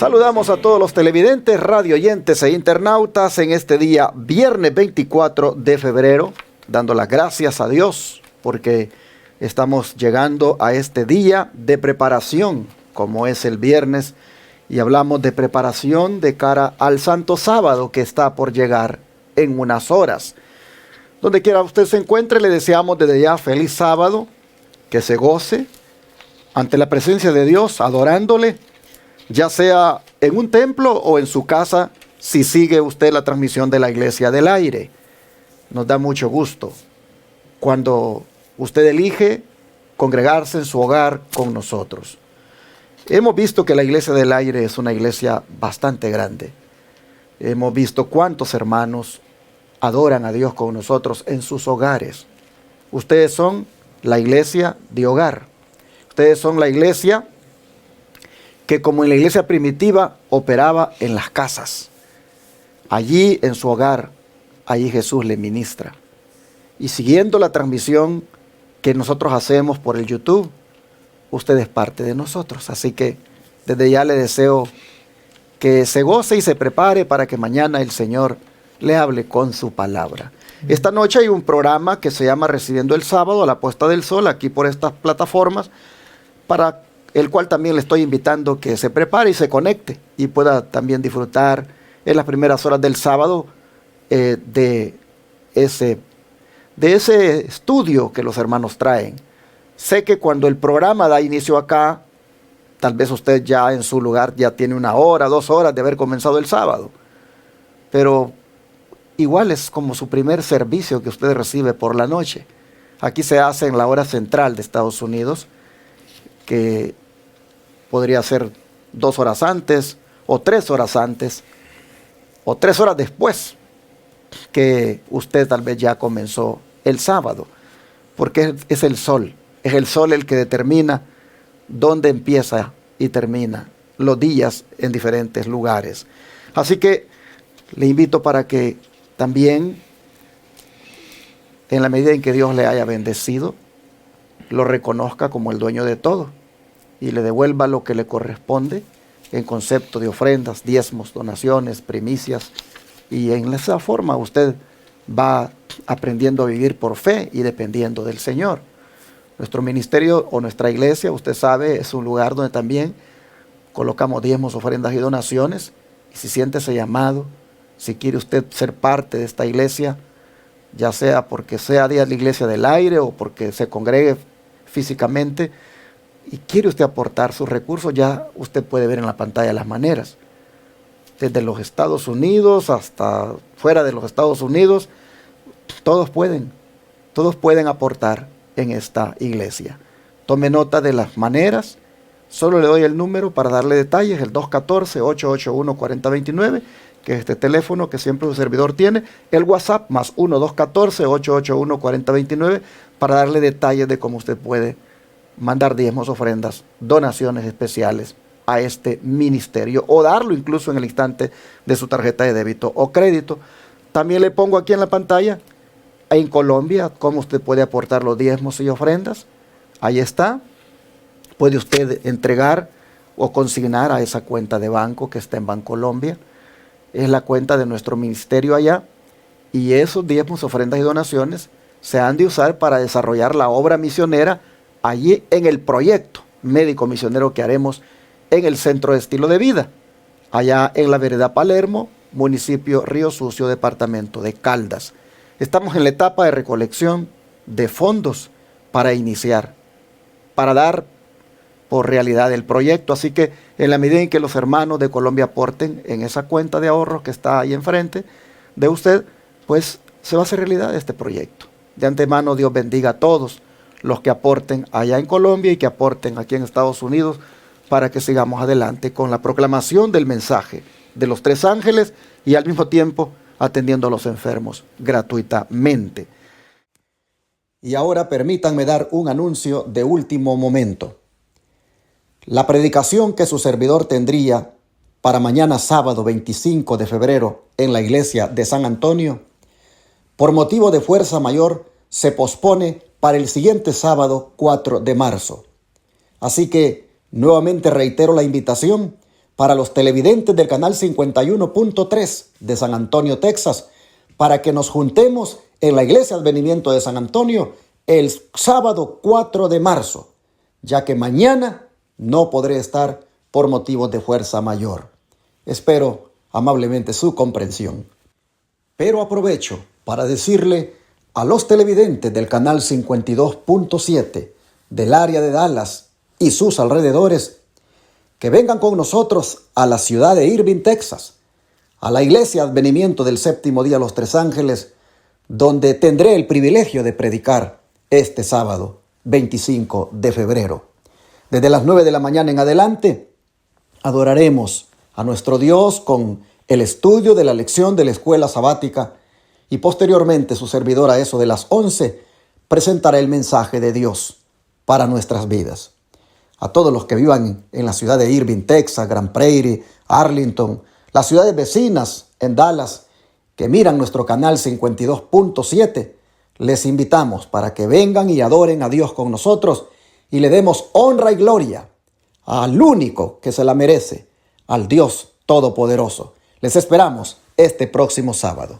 Saludamos a todos los televidentes, radioyentes e internautas en este día, viernes 24 de febrero, dando las gracias a Dios porque estamos llegando a este día de preparación, como es el viernes, y hablamos de preparación de cara al Santo Sábado que está por llegar en unas horas. Donde quiera usted se encuentre, le deseamos desde ya feliz sábado, que se goce ante la presencia de Dios, adorándole, ya sea en un templo o en su casa, si sigue usted la transmisión de la Iglesia del Aire. Nos da mucho gusto cuando usted elige congregarse en su hogar con nosotros. Hemos visto que la Iglesia del Aire es una iglesia bastante grande. Hemos visto cuántos hermanos adoran a Dios con nosotros en sus hogares. Ustedes son la iglesia de hogar. Ustedes son la iglesia que, como en la iglesia primitiva, operaba en las casas. Allí en su hogar, allí Jesús le ministra. Y siguiendo la transmisión que nosotros hacemos por el YouTube, usted es parte de nosotros. Así que desde ya le deseo que se goce y se prepare para que mañana el Señor le hable con su palabra. Esta noche hay un programa que se llama Recibiendo el Sábado a la puesta del sol, aquí por estas plataformas, para el cual también le estoy invitando que se prepare y se conecte y pueda también disfrutar en las primeras horas del sábado de ese estudio que los hermanos traen. Sé que cuando el programa da inicio acá, tal vez usted ya en su lugar ya tiene 1 hora, 2 horas de haber comenzado el sábado, pero igual es como su primer servicio que usted recibe por la noche. Aquí se hace en la hora central de Estados Unidos, que podría ser 2 horas antes, o 3 horas antes, o 3 horas después que usted tal vez ya comenzó el sábado, porque es el sol el que determina dónde empieza y termina los días en diferentes lugares. Así que le invito para que también, en la medida en que Dios le haya bendecido, lo reconozca como el dueño de todo y le devuelva lo que le corresponde en concepto de ofrendas, diezmos, donaciones, primicias, y en esa forma usted va aprendiendo a vivir por fe y dependiendo del Señor. Nuestro ministerio o nuestra iglesia, usted sabe, es un lugar donde también colocamos diezmos, ofrendas y donaciones, y si siente ese llamado, si quiere usted ser parte de esta iglesia, ya sea porque sea día de la Iglesia del Aire o porque se congregue físicamente y quiere usted aportar sus recursos, ya usted puede ver en la pantalla las maneras. Desde los Estados Unidos hasta fuera de los Estados Unidos, todos pueden aportar en esta iglesia. Tome nota de las maneras. Solo le doy el número para darle detalles, el 214-881-4029, que es este teléfono que siempre su servidor tiene, el WhatsApp más 1-214-881-4029, para darle detalles de cómo usted puede mandar diezmos, ofrendas, donaciones especiales a este ministerio, o darlo incluso en el instante de su tarjeta de débito o crédito. También le pongo aquí en la pantalla, en Colombia, cómo usted puede aportar los diezmos y ofrendas. Ahí está. Puede usted entregar o consignar a esa cuenta de banco que está en Bancolombia. Es la cuenta de nuestro ministerio allá. Y esos diezmos, ofrendas y donaciones se han de usar para desarrollar la obra misionera allí en el proyecto médico misionero que haremos en el Centro de Estilo de Vida, allá en la vereda Palermo, municipio Río Sucio, departamento de Caldas. Estamos en la etapa de recolección de fondos para iniciar, para dar por realidad el proyecto. Así que en la medida en que los hermanos de Colombia aporten en esa cuenta de ahorros que está ahí enfrente de usted, pues se va a hacer realidad este proyecto. De antemano, Dios bendiga a todos los que aporten allá en Colombia y que aporten aquí en Estados Unidos para que sigamos adelante con la proclamación del mensaje de los 3 ángeles y al mismo tiempo atendiendo a los enfermos gratuitamente. Y ahora permítanme dar un anuncio de último momento. La predicación que su servidor tendría para mañana sábado 25 de febrero en la iglesia de San Antonio, por motivo de fuerza mayor, se pospone para el siguiente sábado 4 de marzo. Así que nuevamente reitero la invitación para los televidentes del canal 51.3 de San Antonio, Texas, para que nos juntemos en la Iglesia Advenimiento de San Antonio el sábado 4 de marzo, ya que mañana no podré estar por motivos de fuerza mayor. Espero amablemente su comprensión. Pero aprovecho para decirle a los televidentes del canal 52.7 del área de Dallas y sus alrededores que vengan con nosotros a la ciudad de Irving, Texas, a la Iglesia Advenimiento del Séptimo Día Los Tres Ángeles, donde tendré el privilegio de predicar este sábado 25 de febrero. Desde las 9 de la mañana en adelante, adoraremos a nuestro Dios con el estudio de la lección de la escuela sabática y posteriormente su servidor a eso de las 11 presentará el mensaje de Dios para nuestras vidas. A todos los que vivan en la ciudad de Irving, Texas, Grand Prairie, Arlington, las ciudades vecinas en Dallas, que miran nuestro canal 52.7, les invitamos para que vengan y adoren a Dios con nosotros y le demos honra y gloria al único que se la merece, al Dios Todopoderoso. Les esperamos este próximo sábado.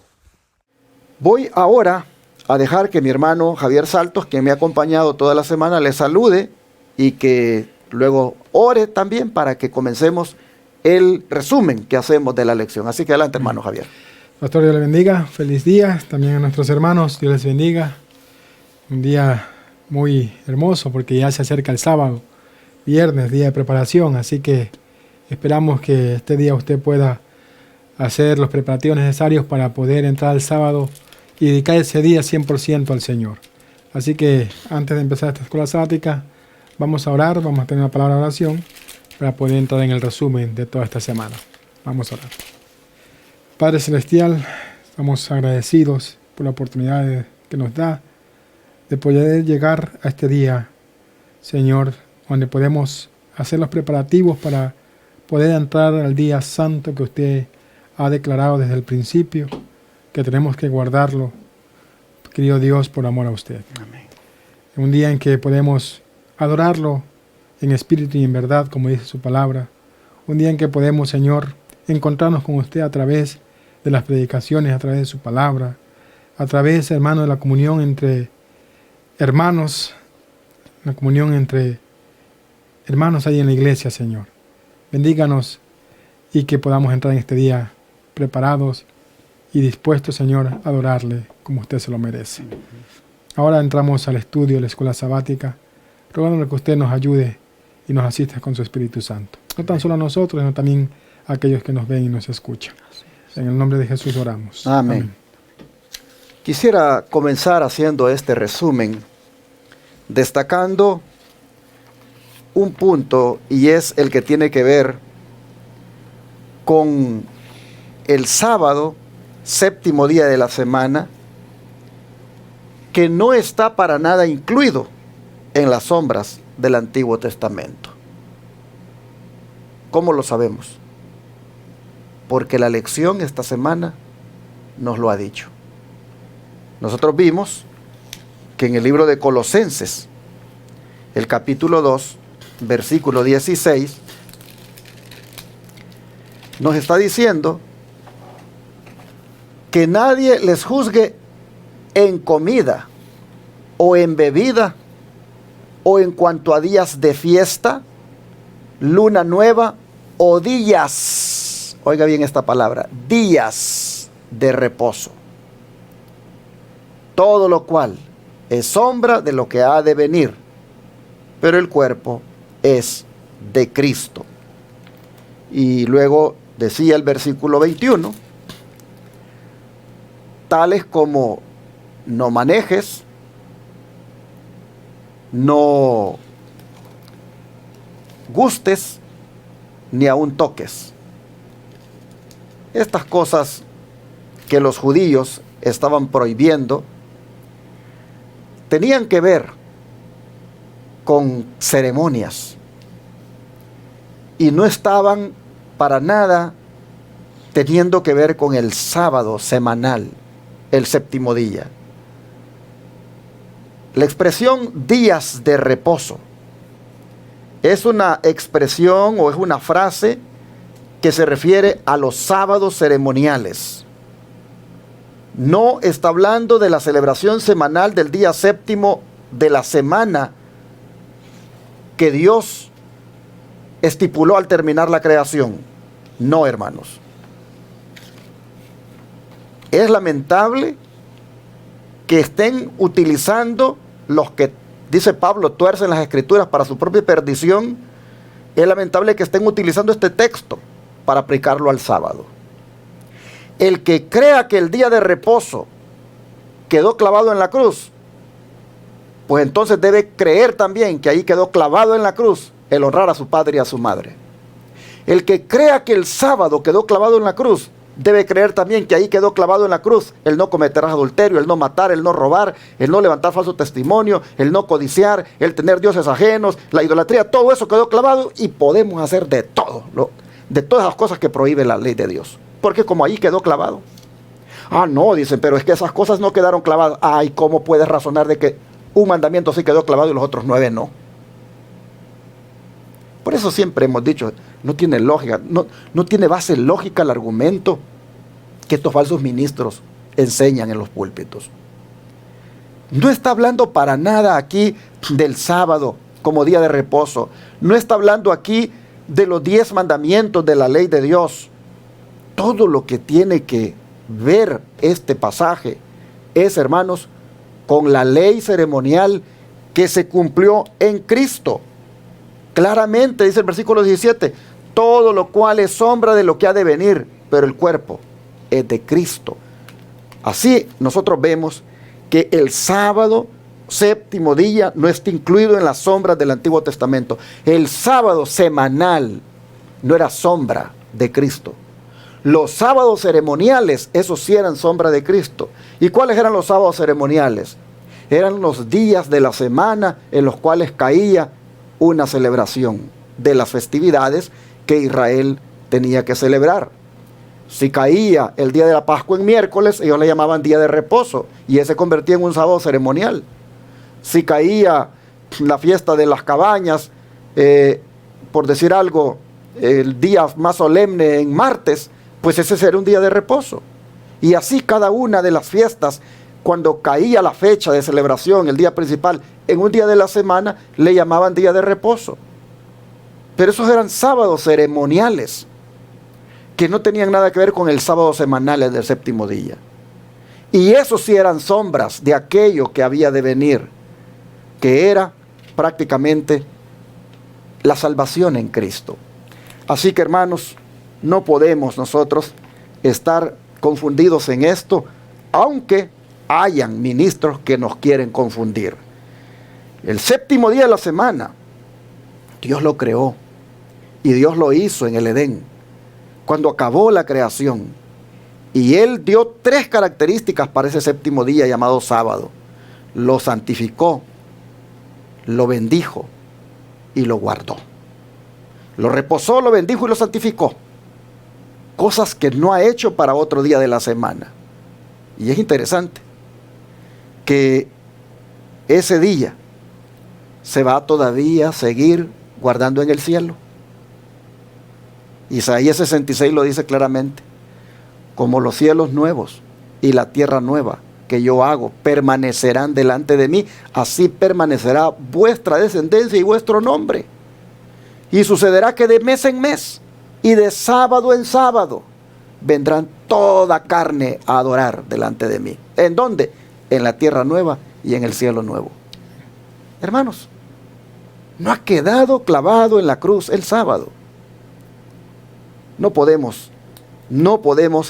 Voy ahora a dejar que mi hermano Javier Saltos, quien me ha acompañado toda la semana, les salude y que luego ore también para que comencemos el resumen que hacemos de la lección. Así que adelante, hermano Javier. Pastor, Dios le bendiga. Feliz día. También a nuestros hermanos, Dios les bendiga. Un día muy hermoso porque ya se acerca el sábado, viernes, día de preparación. Así que esperamos que este día usted pueda hacer los preparativos necesarios para poder entrar al sábado y dedicar ese día 100% al Señor. Así que antes de empezar esta escuela sabática, vamos a orar, vamos a tener una palabra de oración para poder entrar en el resumen de toda esta semana. Vamos a orar. Padre Celestial, estamos agradecidos por la oportunidad que nos da de poder llegar a este día, Señor, donde podemos hacer los preparativos para poder entrar al día santo que usted ha declarado desde el principio, que tenemos que guardarlo, querido Dios, por amor a usted. Amén. Un día en que podemos adorarlo en espíritu y en verdad, como dice su palabra. Un día en que podemos, Señor, encontrarnos con usted a través de las predicaciones, a través de su palabra, a través, hermano, de la comunión entre hermanos, la comunión entre hermanos ahí en la iglesia, Señor. Bendíganos y que podamos entrar en este día preparados y dispuestos, Señor, a adorarle como usted se lo merece. Ahora entramos al estudio de la escuela sabática, rogándole que usted nos ayude y nos asista con su Espíritu Santo. No tan solo a nosotros, sino también a aquellos que nos ven y nos escuchan. En el nombre de Jesús oramos. Amén. Quisiera comenzar haciendo este resumen, destacando un punto, y es el que tiene que ver con el sábado, séptimo día de la semana, que no está para nada incluido en las sombras del Antiguo Testamento. ¿Cómo lo sabemos? Porque la lección esta semana nos lo ha dicho. Nosotros vimos que en el libro de Colosenses, el capítulo 2, versículo 16, nos está diciendo que nadie les juzgue en comida o en bebida o en cuanto a días de fiesta, luna nueva o días, oiga bien esta palabra, días de reposo. Todo lo cual es sombra de lo que ha de venir, pero el cuerpo es de Cristo. Y luego decía el versículo 21, tales como no manejes, no gustes, ni aun toques. Estas cosas que los judíos estaban prohibiendo tenían que ver con ceremonias y no estaban para nada teniendo que ver con el sábado semanal, el séptimo día. La expresión días de reposo es una expresión o es una frase que se refiere a los sábados ceremoniales. No está hablando de la celebración semanal del día séptimo de la semana que Dios estipuló al terminar la creación. No, hermanos. Es lamentable que estén utilizando los que, dice Pablo, tuercen las escrituras para su propia perdición. Es lamentable que estén utilizando este texto para aplicarlo al sábado. El que crea que el día de reposo quedó clavado en la cruz, pues entonces debe creer también que ahí quedó clavado en la cruz el honrar a su padre y a su madre. El que crea que el sábado quedó clavado en la cruz, debe creer también que ahí quedó clavado en la cruz el no cometer adulterio, el no matar, el no robar, el no levantar falso testimonio, el no codiciar, el tener dioses ajenos, la idolatría. Todo eso quedó clavado y podemos hacer de todo, de todas las cosas que prohíbe la ley de Dios, porque como ahí quedó clavado. Ah, no, dicen, pero es que esas cosas no quedaron clavadas. Ay, ¿cómo puedes razonar de que un mandamiento sí quedó clavado y los otros 9 no? Por eso siempre hemos dicho, no tiene lógica, no tiene base lógica el argumento que estos falsos ministros enseñan en los púlpitos. No está hablando para nada aquí del sábado como día de reposo. No está hablando aquí de los 10 mandamientos de la ley de Dios. Todo lo que tiene que ver este pasaje es, hermanos, con la ley ceremonial que se cumplió en Cristo. Claramente dice el versículo 17, todo lo cual es sombra de lo que ha de venir, pero el cuerpo es de Cristo. Así nosotros vemos que el sábado, séptimo día, no está incluido en las sombras del Antiguo Testamento. El sábado semanal no era sombra de Cristo. Los sábados ceremoniales, esos sí eran sombra de Cristo. ¿Y cuáles eran los sábados ceremoniales? Eran los días de la semana en los cuales caía una celebración de las festividades que Israel tenía que celebrar. Si caía el día de la Pascua en miércoles, ellos le llamaban día de reposo y ese se convertía en un sábado ceremonial. Si caía la fiesta de las cabañas, por decir algo, el día más solemne en martes, pues ese será un día de reposo. Y así cada una de las fiestas, cuando caía la fecha de celebración, el día principal, en un día de la semana, le llamaban día de reposo. Pero esos eran sábados ceremoniales, que no tenían nada que ver con el sábado semanal del séptimo día. Y esos sí eran sombras de aquello que había de venir, que era prácticamente la salvación en Cristo. Así que, hermanos, no podemos nosotros estar confundidos en esto, aunque hayan ministros que nos quieren confundir. El séptimo día de la semana, Dios lo creó y Dios lo hizo en el Edén, cuando acabó la creación. Y Él dio 3 características para ese séptimo día llamado sábado. Lo santificó, lo bendijo y lo guardó. Lo reposó, lo bendijo y lo santificó. Cosas que no ha hecho para otro día de la semana. Y es interesante que ese día se va todavía a seguir guardando en el cielo. Isaías 66 lo dice claramente: como los cielos nuevos y la tierra nueva que yo hago permanecerán delante de mí, así permanecerá vuestra descendencia y vuestro nombre. Y sucederá que de mes en mes y de sábado en sábado vendrán toda carne a adorar delante de mí. ¿En dónde? En la tierra nueva y en el cielo nuevo. Hermanos, no ha quedado clavado en la cruz el sábado. No podemos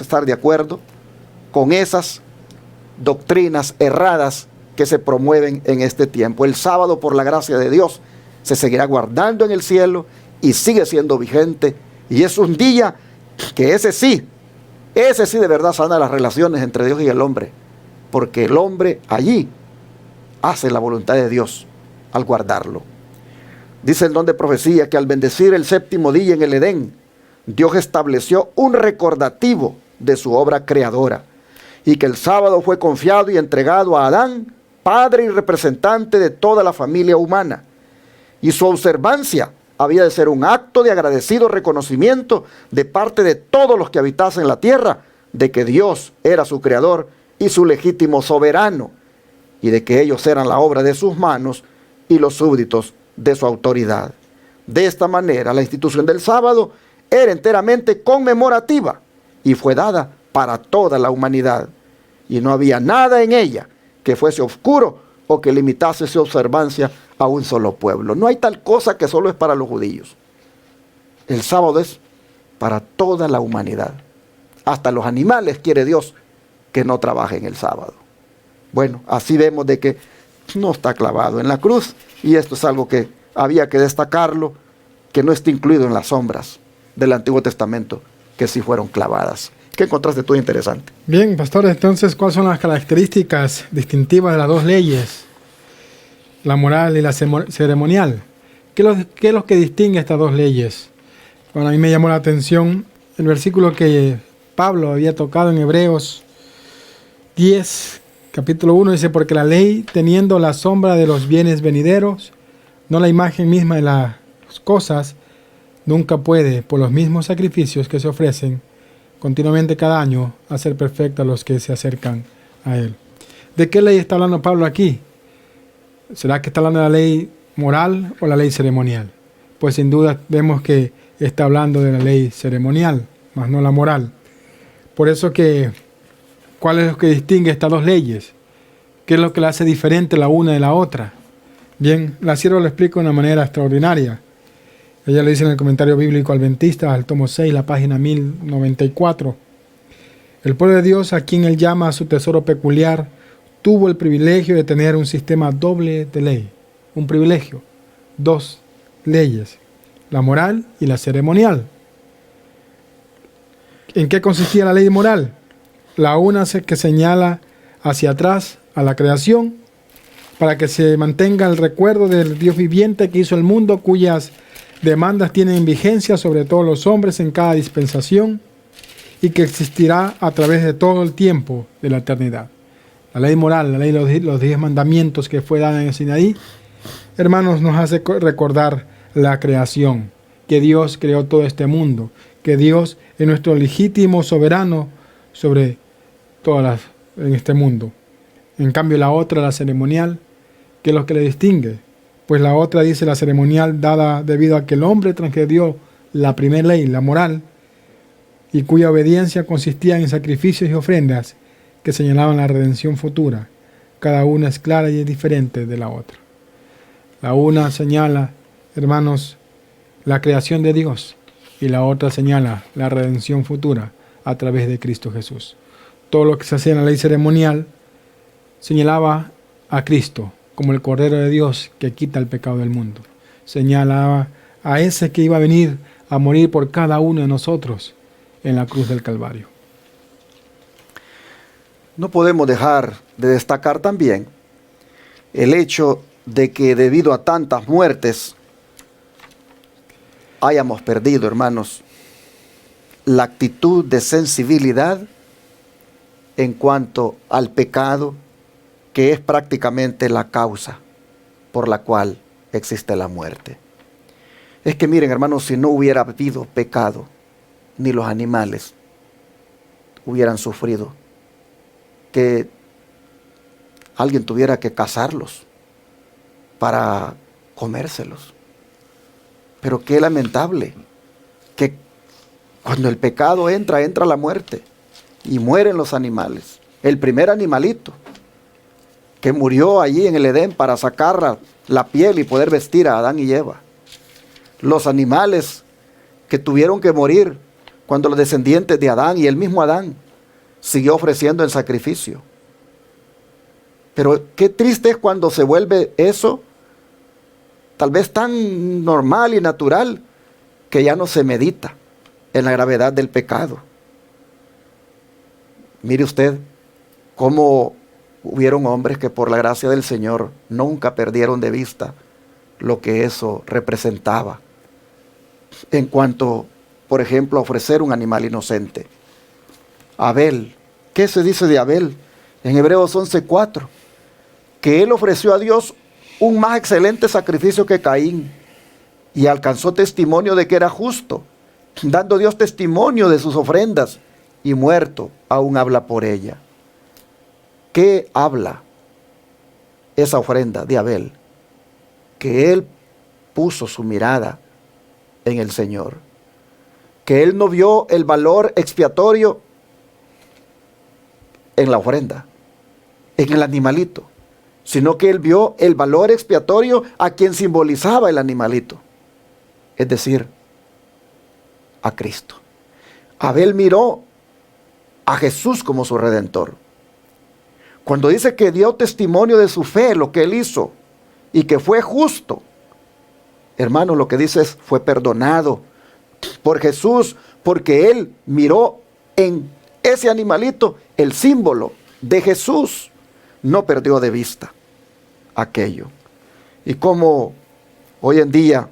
estar de acuerdo con esas doctrinas erradas que se promueven en este tiempo. El sábado, por la gracia de Dios, se seguirá guardando en el cielo y sigue siendo vigente. Y es un día que ese sí de verdad sana las relaciones entre Dios y el hombre. Porque el hombre allí hace la voluntad de Dios al guardarlo. Dice el don de profecía que al bendecir el séptimo día en el Edén, Dios estableció un recordativo de su obra creadora, y que el sábado fue confiado y entregado a Adán, padre y representante de toda la familia humana, y su observancia había de ser un acto de agradecido reconocimiento de parte de todos los que habitasen la tierra, de que Dios era su creador y su legítimo soberano, y de que ellos eran la obra de sus manos y los súbditos de su autoridad. De esta manera, la institución del sábado era enteramente conmemorativa y fue dada para toda la humanidad, y no había nada en ella que fuese oscuro o que limitase su observancia a un solo pueblo. No hay tal cosa que solo es para los judíos. El sábado es para toda la humanidad. Hasta los animales quiere Dios que no trabajen el sábado. Bueno, así vemos de que no está clavado en la cruz, y esto es algo que había que destacarlo, que no está incluido en las sombras del Antiguo Testamento, que sí fueron clavadas. ¿Qué encontraste tú interesante? Bien, pastor, entonces, ¿cuáles son las características distintivas de las dos leyes? La moral y la ceremonial. ¿Qué es lo que distingue estas dos leyes? Bueno, a mí me llamó la atención el versículo que Pablo había tocado en Hebreos 10, capítulo 1, dice: porque la ley, teniendo la sombra de los bienes venideros, no la imagen misma de las cosas, nunca puede, por los mismos sacrificios que se ofrecen continuamente cada año, hacer perfectos a los que se acercan a él. ¿De qué ley está hablando Pablo aquí? ¿Será que está hablando de la ley moral o la ley ceremonial? Pues sin duda vemos que está hablando de la ley ceremonial, más no la moral. Por eso que, ¿cuál es lo que distingue estas dos leyes? ¿Qué es lo que la hace diferente la una de la otra? Bien, la sierva lo explica de una manera extraordinaria. Ella le dice en el comentario bíblico adventista, al tomo 6, la página 1094. El pueblo de Dios, a quien él llama a su tesoro peculiar, tuvo el privilegio de tener un sistema doble de ley. Un privilegio. Dos leyes. La moral y la ceremonial. ¿En qué consistía la ley moral? La una que señala hacia atrás a la creación, para que se mantenga el recuerdo del Dios viviente que hizo el mundo, cuyas demandas tienen vigencia sobre todos los hombres en cada dispensación, y que existirá a través de todo el tiempo de la eternidad. La ley moral, la ley de los 10 mandamientos que fue dada en el Sinaí, hermanos, nos hace recordar la creación, que Dios creó todo este mundo, que Dios es nuestro legítimo soberano sobre todas en este mundo. En cambio, la otra, la ceremonial, ¿qué es lo que le distingue? Pues la otra dice: la ceremonial dada debido a que el hombre transgredió la primera ley, la moral, y cuya obediencia consistía en sacrificios y ofrendas que señalaban la redención futura. Cada una es clara y es diferente de la otra. La una señala, hermanos, la creación de Dios, y la otra señala la redención futura a través de Cristo Jesús. Todo lo que se hacía en la ley ceremonial señalaba a Cristo como el Cordero de Dios que quita el pecado del mundo. Señalaba a ese que iba a venir a morir por cada uno de nosotros en la cruz del Calvario. No podemos dejar de destacar también el hecho de que debido a tantas muertes hayamos perdido, hermanos, la actitud de sensibilidad en cuanto al pecado, que es prácticamente la causa por la cual existe la muerte. Es que miren, hermanos, si no hubiera habido pecado, ni los animales hubieran sufrido que alguien tuviera que cazarlos para comérselos. Pero qué lamentable que cuando el pecado entra la muerte y mueren los animales. El primer animalito que murió allí en el Edén para sacar la piel y poder vestir a Adán y Eva. Los animales que tuvieron que morir cuando los descendientes de Adán y el mismo Adán siguió ofreciendo el sacrificio. Pero qué triste es cuando se vuelve eso tal vez tan normal y natural que ya no se medita en la gravedad del pecado. Mire usted cómo hubieron hombres que por la gracia del Señor nunca perdieron de vista lo que eso representaba en cuanto, por ejemplo, a ofrecer un animal inocente. Abel, ¿qué se dice de Abel? En Hebreos 11:4, que él ofreció a Dios un más excelente sacrificio que Caín, y alcanzó testimonio de que era justo, dando Dios testimonio de sus ofrendas, y muerto aún habla por ella. ¿Qué habla esa ofrenda de Abel? Que él puso su mirada en el Señor, que él no vio el valor expiatorio en la ofrenda, en el animalito, sino que él vio el valor expiatorio a quien simbolizaba el animalito, es decir, a Cristo. Abel miró a Jesús como su redentor. Cuando dice que dio testimonio de su fe, lo que él hizo, y que fue justo, hermano, lo que dice es, fue perdonado por Jesús, porque él miró en ese animalito el símbolo de Jesús. No perdió de vista aquello. Y como hoy en día,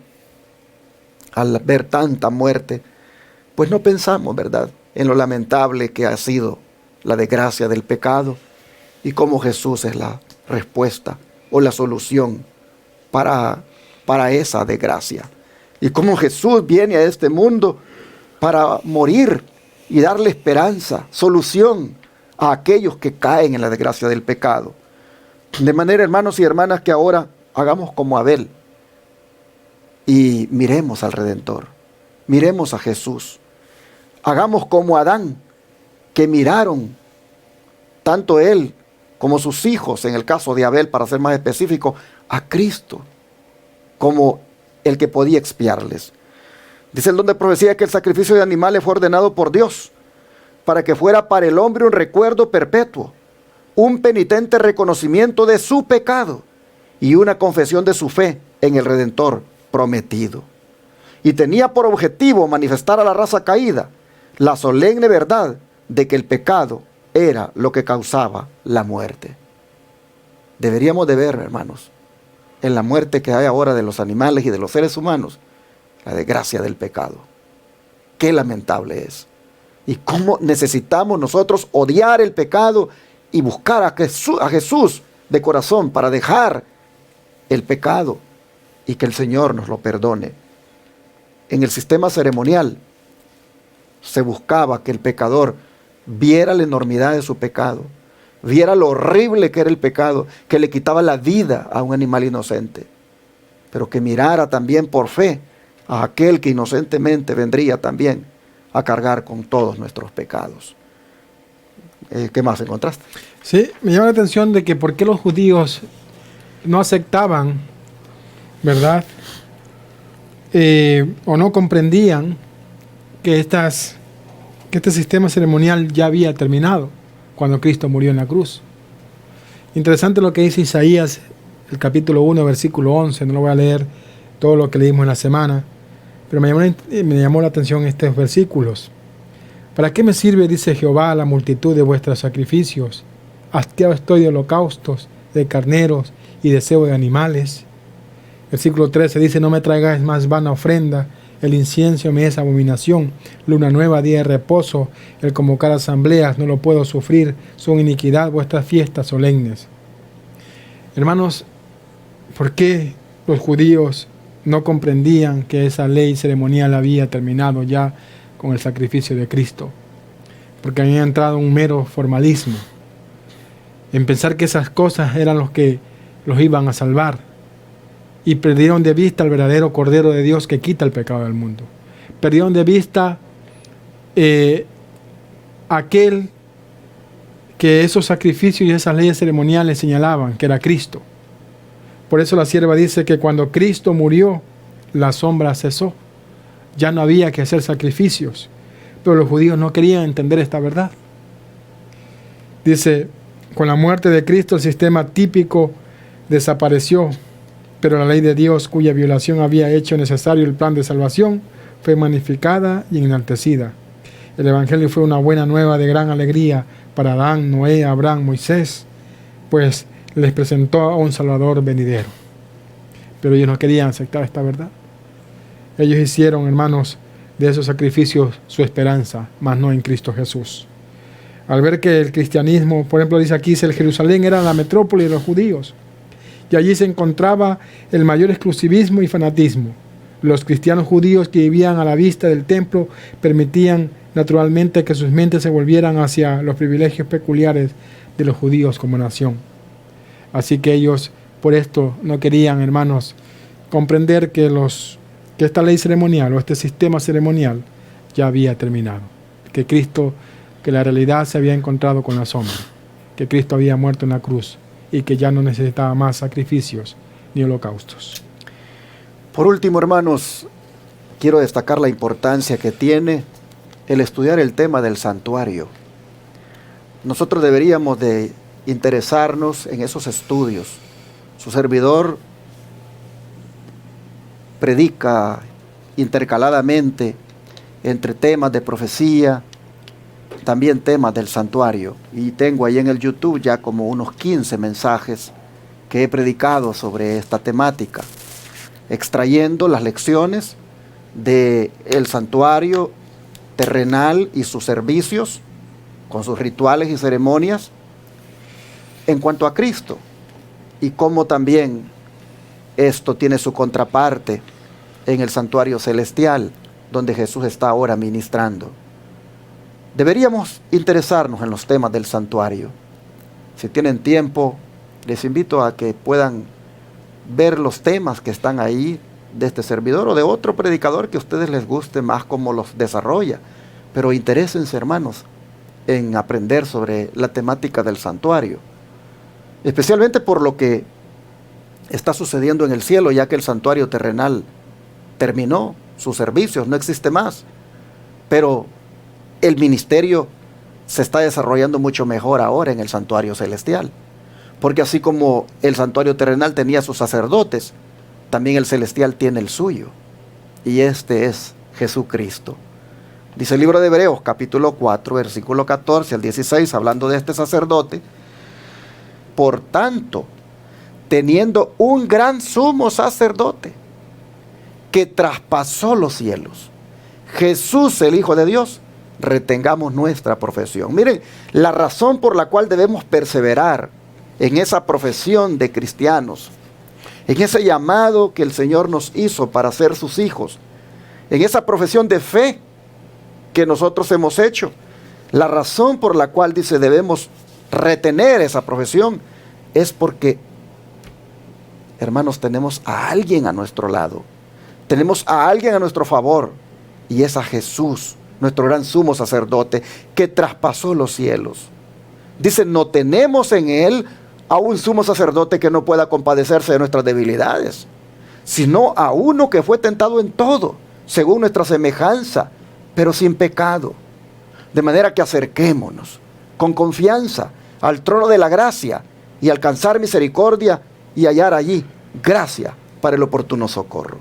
al ver tanta muerte, pues no pensamos, ¿verdad?, en lo lamentable que ha sido la desgracia del pecado, y cómo Jesús es la respuesta o la solución para esa desgracia. Y cómo Jesús viene a este mundo para morir y darle esperanza, solución a aquellos que caen en la desgracia del pecado. De manera, hermanos y hermanas, que ahora hagamos como Abel y miremos al Redentor, miremos a Jesús. Hagamos como Adán, que miraron tanto él como sus hijos, en el caso de Abel, para ser más específico, a Cristo como el que podía expiarles. Dice el don de profecía que el sacrificio de animales fue ordenado por Dios para que fuera para el hombre un recuerdo perpetuo, un penitente reconocimiento de su pecado y una confesión de su fe en el Redentor prometido. Y tenía por objetivo manifestar a la raza caída la solemne verdad de que el pecado era lo que causaba la muerte. Deberíamos de ver, hermanos, en la muerte que hay ahora de los animales y de los seres humanos, la desgracia del pecado. Qué lamentable es. Y cómo necesitamos nosotros odiar el pecado y buscar a Jesús de corazón para dejar el pecado y que el Señor nos lo perdone. En el sistema ceremonial se buscaba que el pecador viera la enormidad de su pecado, viera lo horrible que era el pecado, que le quitaba la vida a un animal inocente, pero que mirara también por fe a aquel que inocentemente vendría también a cargar con todos nuestros pecados. ¿Qué más encontraste? Sí, me llama la atención de que por qué los judíos no aceptaban, ¿verdad? O no comprendían que este sistema ceremonial ya había terminado cuando Cristo murió en la cruz. Interesante lo que dice Isaías, el capítulo 1, versículo 11. No lo voy a leer todo lo que leímos en la semana, pero me llamó la atención estos versículos. ¿Para qué me sirve, dice Jehová, la multitud de vuestros sacrificios? Hastiado estoy de holocaustos, de carneros y de cebo de animales. Versículo 13 dice, no me traigáis más vana ofrenda, el incienso me es abominación, luna nueva, día de reposo, el convocar asambleas, no lo puedo sufrir, son iniquidad vuestras fiestas solemnes. Hermanos, ¿por qué los judíos no comprendían que esa ley ceremonial había terminado ya con el sacrificio de Cristo? Porque había entrado un mero formalismo, en pensar que esas cosas eran los que los iban a salvar. Y perdieron de vista al verdadero Cordero de Dios que quita el pecado del mundo. Perdieron de vista aquel que esos sacrificios y esas leyes ceremoniales señalaban, que era Cristo. Por eso la sierva dice que cuando Cristo murió, la sombra cesó. Ya no había que hacer sacrificios. Pero los judíos no querían entender esta verdad. Dice, con la muerte de Cristo el sistema típico desapareció, pero la ley de Dios, cuya violación había hecho necesario el plan de salvación, fue magnificada y enaltecida. El Evangelio fue una buena nueva de gran alegría para Adán, Noé, Abraham, Moisés, pues les presentó a un Salvador venidero. Pero ellos no querían aceptar esta verdad. Ellos hicieron, hermanos, de esos sacrificios su esperanza, mas no en Cristo Jesús. Al ver que el cristianismo, por ejemplo, dice aquí, el Jerusalén era la metrópoli de los judíos, y allí se encontraba el mayor exclusivismo y fanatismo. Los cristianos judíos que vivían a la vista del templo permitían naturalmente que sus mentes se volvieran hacia los privilegios peculiares de los judíos como nación. Así que ellos por esto no querían, hermanos, comprender que esta ley ceremonial o este sistema ceremonial ya había terminado. Que la realidad se había encontrado con la sombra. Que Cristo había muerto en la cruz y que ya no necesitaba más sacrificios ni holocaustos. Por último, hermanos, quiero destacar la importancia que tiene el estudiar el tema del santuario. Nosotros deberíamos de interesarnos en esos estudios. Su servidor predica intercaladamente entre temas de profecía, también temas del santuario. Y tengo ahí en el YouTube ya como unos 15 mensajes que he predicado sobre esta temática, extrayendo las lecciones del santuario terrenal y sus servicios, con sus rituales y ceremonias, en cuanto a Cristo, y cómo también esto tiene su contraparte en el santuario celestial, donde Jesús está ahora ministrando. Deberíamos interesarnos en los temas del santuario. Si tienen tiempo, les invito a que puedan ver los temas que están ahí de este servidor o de otro predicador que a ustedes les guste más cómo los desarrolla. Pero interésense, hermanos, en aprender sobre la temática del santuario, especialmente por lo que está sucediendo en el cielo, ya que el santuario terrenal terminó sus servicios, no existe más. Pero el ministerio se está desarrollando mucho mejor ahora en el santuario celestial. Porque así como el santuario terrenal tenía sus sacerdotes, también el celestial tiene el suyo. Y este es Jesucristo. Dice el libro de Hebreos, capítulo 4, versículo 14 al 16, hablando de este sacerdote: por tanto, teniendo un gran sumo sacerdote que traspasó los cielos, Jesús el Hijo de Dios, retengamos nuestra profesión. Miren, la razón por la cual debemos perseverar en esa profesión de cristianos, en ese llamado que el Señor nos hizo para ser sus hijos, en esa profesión de fe que nosotros hemos hecho, la razón por la cual dice debemos retener esa profesión es porque, hermanos, tenemos a alguien a nuestro lado, tenemos a alguien a nuestro favor, y es a Jesús, nuestro gran sumo sacerdote, que traspasó los cielos. Dice, no tenemos en Él a un sumo sacerdote que no pueda compadecerse de nuestras debilidades, sino a uno que fue tentado en todo, según nuestra semejanza, pero sin pecado. De manera que acerquémonos con confianza al trono de la gracia y alcanzar misericordia y hallar allí gracia para el oportuno socorro.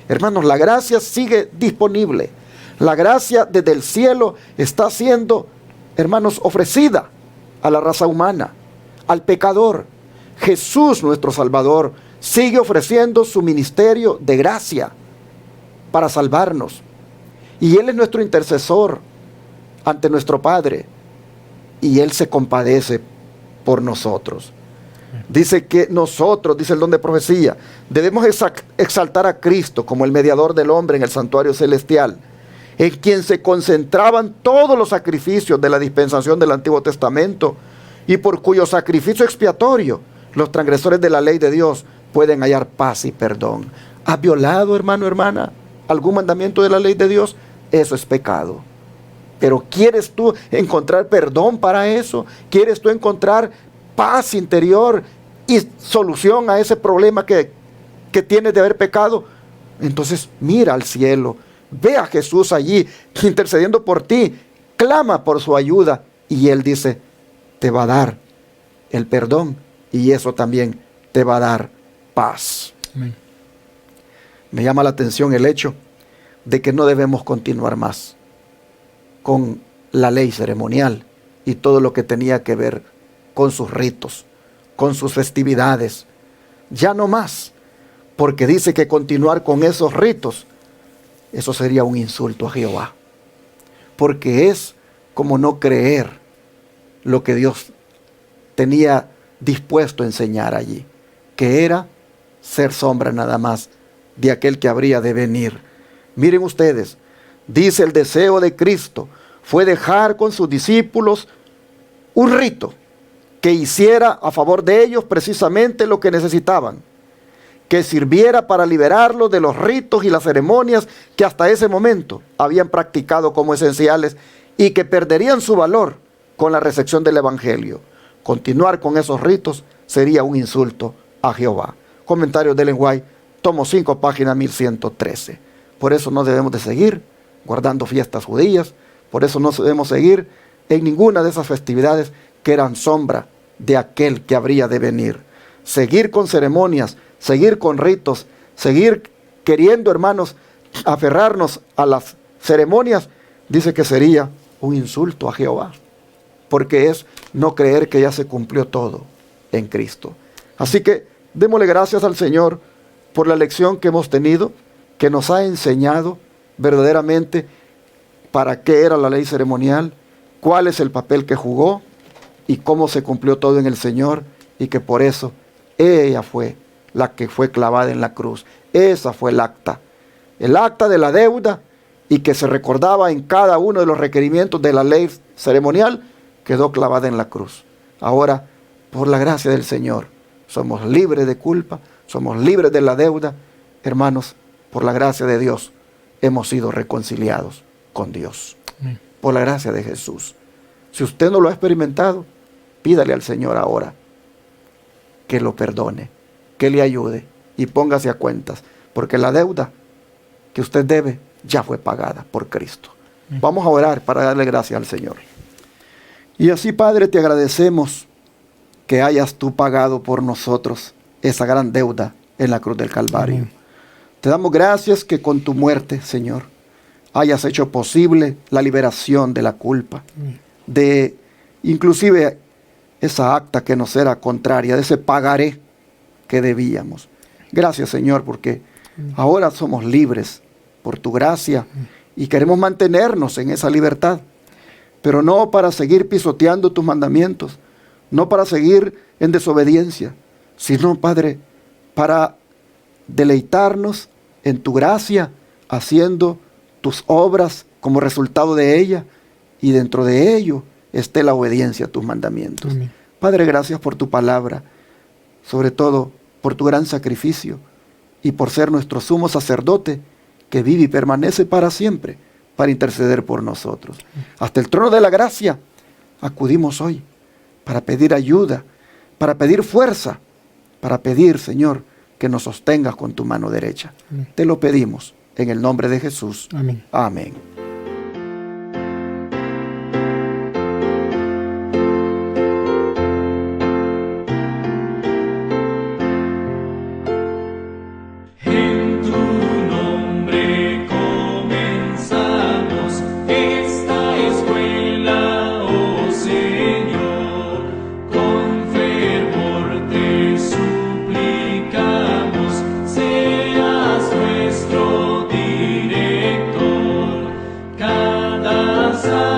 Hermanos, la gracia sigue disponible. La gracia desde el cielo está siendo, hermanos, ofrecida a la raza humana, al pecador. Jesús, nuestro Salvador, sigue ofreciendo su ministerio de gracia para salvarnos. Y Él es nuestro intercesor ante nuestro Padre. Y Él se compadece por nosotros. Dice que nosotros, dice el don de profecía, debemos exaltar a Cristo como el mediador del hombre en el santuario celestial, en quien se concentraban todos los sacrificios de la dispensación del Antiguo Testamento, y por cuyo sacrificio expiatorio los transgresores de la ley de Dios pueden hallar paz y perdón. ¿Has violado, hermano, hermana, algún mandamiento de la ley de Dios? Eso es pecado. Pero ¿quieres tú encontrar perdón para eso? ¿Quieres tú encontrar paz interior y solución a ese problema que tienes de haber pecado? Entonces mira al cielo, ve a Jesús allí intercediendo por ti, clama por su ayuda, y Él dice, te va a dar el perdón, y eso también te va a dar paz. Amén. Me llama la atención el hecho de que no debemos continuar más con la ley ceremonial y todo lo que tenía que ver con sus ritos, con sus festividades. Ya no más, porque dice que continuar con esos ritos, eso sería un insulto a Jehová, porque es como no creer lo que Dios tenía dispuesto a enseñar allí, que era ser sombra nada más de aquel que habría de venir. Miren ustedes, dice el deseo de Cristo fue dejar con sus discípulos un rito que hiciera a favor de ellos precisamente lo que necesitaban, que sirviera para liberarlos de los ritos y las ceremonias que hasta ese momento habían practicado como esenciales y que perderían su valor con la recepción del Evangelio. Continuar con esos ritos sería un insulto a Jehová. Comentario de Ellen White, tomo 5, página 1113. Por eso no debemos de seguir guardando fiestas judías, por eso no debemos seguir en ninguna de esas festividades que eran sombra de aquel que habría de venir. Seguir con ceremonias, seguir con ritos, seguir queriendo, hermanos, aferrarnos a las ceremonias, dice que sería un insulto a Jehová, porque es no creer que ya se cumplió todo en Cristo. Así que démosle gracias al Señor por la lección que hemos tenido, que nos ha enseñado verdaderamente para qué era la ley ceremonial, cuál es el papel que jugó y cómo se cumplió todo en el Señor, y que por eso ella fue la que fue clavada en la cruz. Esa fue el acta de la deuda, y que se recordaba en cada uno de los requerimientos de la ley ceremonial, quedó clavada en la cruz. Ahora, por la gracia del Señor, somos libres de culpa, somos libres de la deuda. Hermanos, por la gracia de Dios, hemos sido reconciliados con Dios. Amén. Por la gracia de Jesús. Si usted no lo ha experimentado, pídale al Señor ahora que lo perdone, que le ayude y póngase a cuentas, porque la deuda que usted debe ya fue pagada por Cristo. Vamos a orar para darle gracias al Señor. Y así, Padre, te agradecemos que hayas tú pagado por nosotros esa gran deuda en la cruz del Calvario. Amén. Te damos gracias que con tu muerte, Señor, hayas hecho posible la liberación de la culpa, de inclusive esa acta que nos era contraria, de ese pagaré que debíamos. Gracias, Señor, porque ahora somos libres por tu gracia y queremos mantenernos en esa libertad, pero no para seguir pisoteando tus mandamientos, no para seguir en desobediencia, sino, Padre, para deleitarnos en tu gracia, haciendo tus obras como resultado de ella, y dentro de ello esté la obediencia a tus mandamientos. Amén. Padre, gracias por tu palabra, sobre todo por tu gran sacrificio y por ser nuestro sumo sacerdote que vive y permanece para siempre para interceder por nosotros. Hasta el trono de la gracia acudimos hoy para pedir ayuda, para pedir fuerza, para pedir, Señor, que nos sostengas con tu mano derecha. Amén. Te lo pedimos en el nombre de Jesús. Amén. Amén. Casa